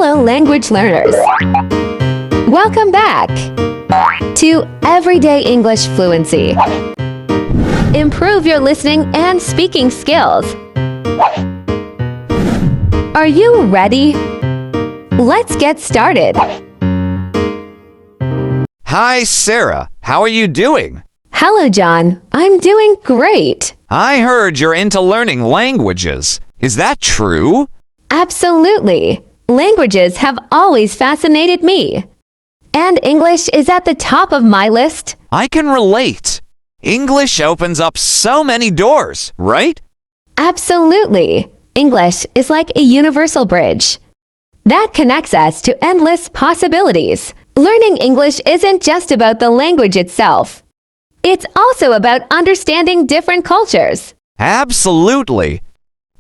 Hello, language learners. Welcome back to Everyday English Fluency. Improve your listening and speaking skills. Are you ready? Let's get started. Hi, Sarah. How are you doing? Hello, John. I'm doing great. I heard you're into learning languages. Is that true? Absolutely. Languages have always fascinated me. And English is at the top of my list. I can relate. English opens up so many doors, right? Absolutely. English is like a universal bridge that connects us to endless possibilities. Learning English isn't just about the language itself. It's also about understanding different cultures. Absolutely.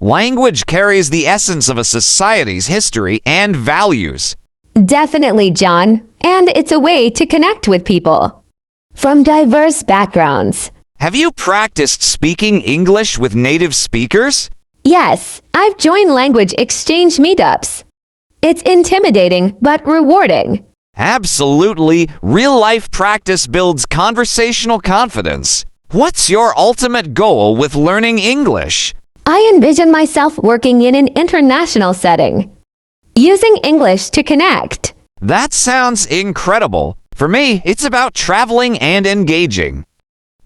Language carries the essence of a society's history and values. Definitely, John. And it's a way to connect with people from diverse backgrounds. Have you practiced speaking English with native speakers? Yes, I've joined language exchange meetups. It's intimidating but rewarding. Absolutely. Real-life practice builds conversational confidence. What's your ultimate goal with learning English? I envision myself working in an international setting, using English to connect. That sounds incredible. For me, it's about traveling and engaging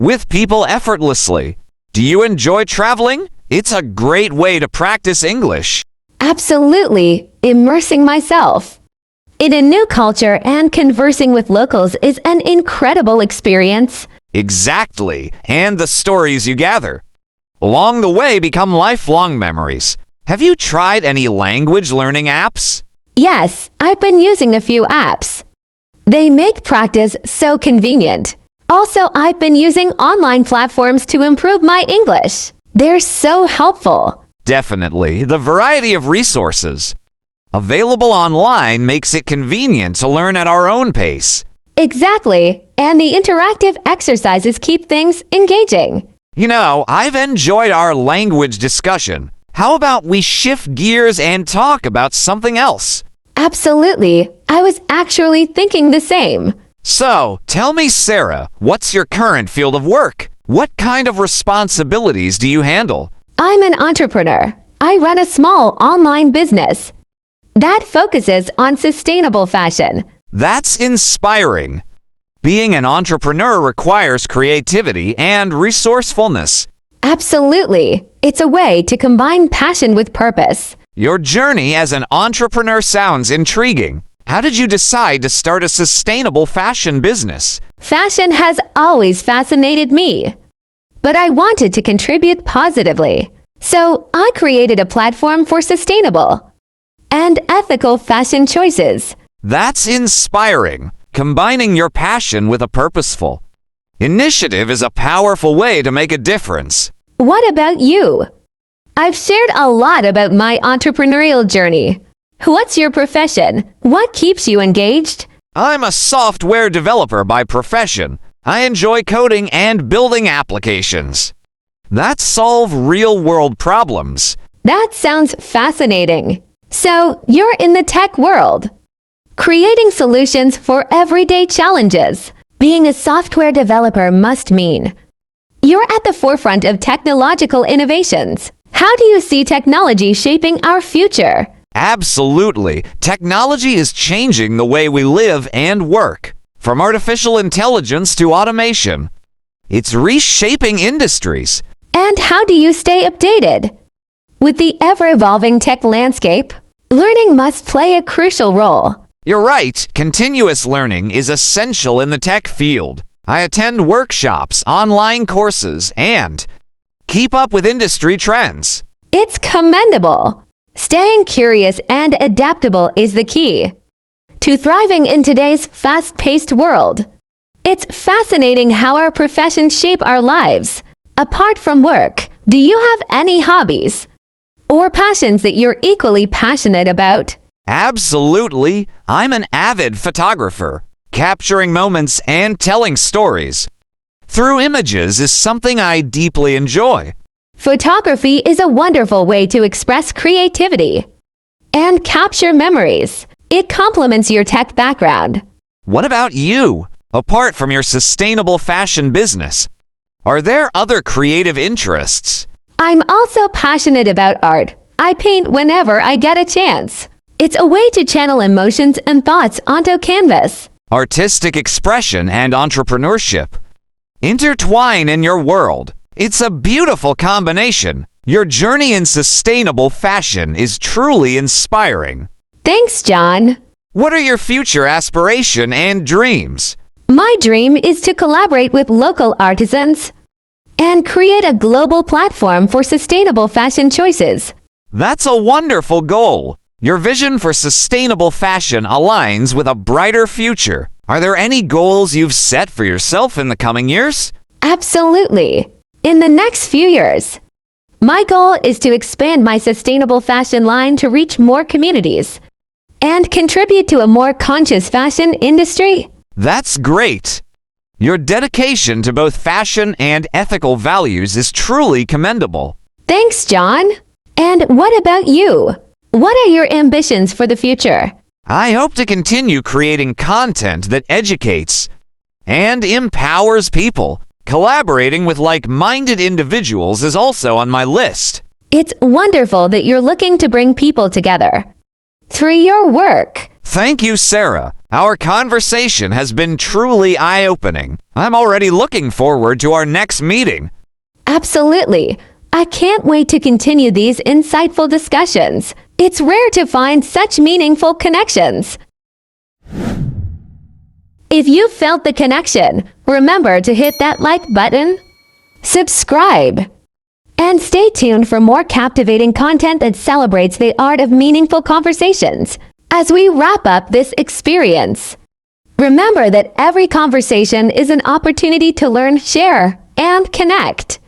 with people effortlessly. Do you enjoy traveling? It's a great way to practice English. Absolutely. Immersing myself in a new culture and conversing with locals is an incredible experience. Exactly. And the stories you gather along the way become lifelong memories. Have you tried any language learning apps? Yes, I've been using a few apps. They make practice so convenient. Also, I've been using online platforms to improve my English. They're so helpful. Definitely. The variety of resources available online makes it convenient to learn at our own pace. Exactly. And the interactive exercises keep things engaging. You know, I've enjoyed our language discussion. How about we shift gears and talk about something else? Absolutely. I was actually thinking the same. So, tell me, Sarah, what's your current field of work? What kind of responsibilities do you handle? I'm an entrepreneur. I run a small online business that focuses on sustainable fashion. That's inspiring. Being an entrepreneur requires creativity and resourcefulness. Absolutely. It's a way to combine passion with purpose. Your journey as an entrepreneur sounds intriguing. How did you decide to start a sustainable fashion business? Fashion has always fascinated me, but I wanted to contribute positively. So I created a platform for sustainable and ethical fashion choices. That's inspiring. Combining your passion with a purposeful initiative is a powerful way to make a difference. What about you? I've shared a lot about my entrepreneurial journey. What's your profession? What keeps you engaged? I'm a software developer by profession. I enjoy coding and building applications that solve real-world problems. That sounds fascinating. So, you're in the tech world, creating solutions for everyday challenges. Being a software developer must mean you're at the forefront of technological innovations. How do you see technology shaping our future? Absolutely. Technology is changing the way we live and work. From artificial intelligence to automation, it's reshaping industries. And how do you stay updated? With the ever-evolving tech landscape, learning must play a crucial role. You're right. Continuous learning is essential in the tech field. I attend workshops, online courses, and keep up with industry trends. It's commendable. Staying curious and adaptable is the key to thriving in today's fast-paced world. It's fascinating how our professions shape our lives. Apart from work, do you have any hobbies or passions that you're equally passionate about? Absolutely. I'm an avid photographer. Capturing moments and telling stories through images is something I deeply enjoy. Photography is a wonderful way to express creativity. and capture memories. It complements your tech background. What about you? Apart from your sustainable fashion business, are there other creative interests? I'm also passionate about art. I paint whenever I get a chance. It's a way to channel emotions and thoughts onto canvas. Artistic expression and entrepreneurship intertwine in your world. It's a beautiful combination. Your journey in sustainable fashion is truly inspiring. Thanks, John. What are your future aspirations and dreams? My dream is to collaborate with local artisans and create a global platform for sustainable fashion choices. That's a wonderful goal. Your vision for sustainable fashion aligns with a brighter future. Are there any goals you've set for yourself in the coming years? Absolutely. In the next few years, my goal is to expand my sustainable fashion line to reach more communities and contribute to a more conscious fashion industry. That's great. Your dedication to both fashion and ethical values is truly commendable. Thanks, John. And what about you? What are your ambitions for the future? I hope to continue creating content that educates and empowers people. Collaborating with like-minded individuals is also on my list. It's wonderful that you're looking to bring people together through your work. Thank you, Sarah. Our conversation has been truly eye-opening. I'm already looking forward to our next meeting. Absolutely. I can't wait to continue these insightful discussions. It's rare to find such meaningful connections. If you felt the connection, remember to hit that like button, subscribe, and stay tuned for more captivating content that celebrates the art of meaningful conversations. As we wrap up this experience, remember that every conversation is an opportunity to learn, share, and connect.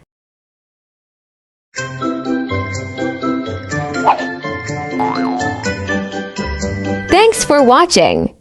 Thanks for watching.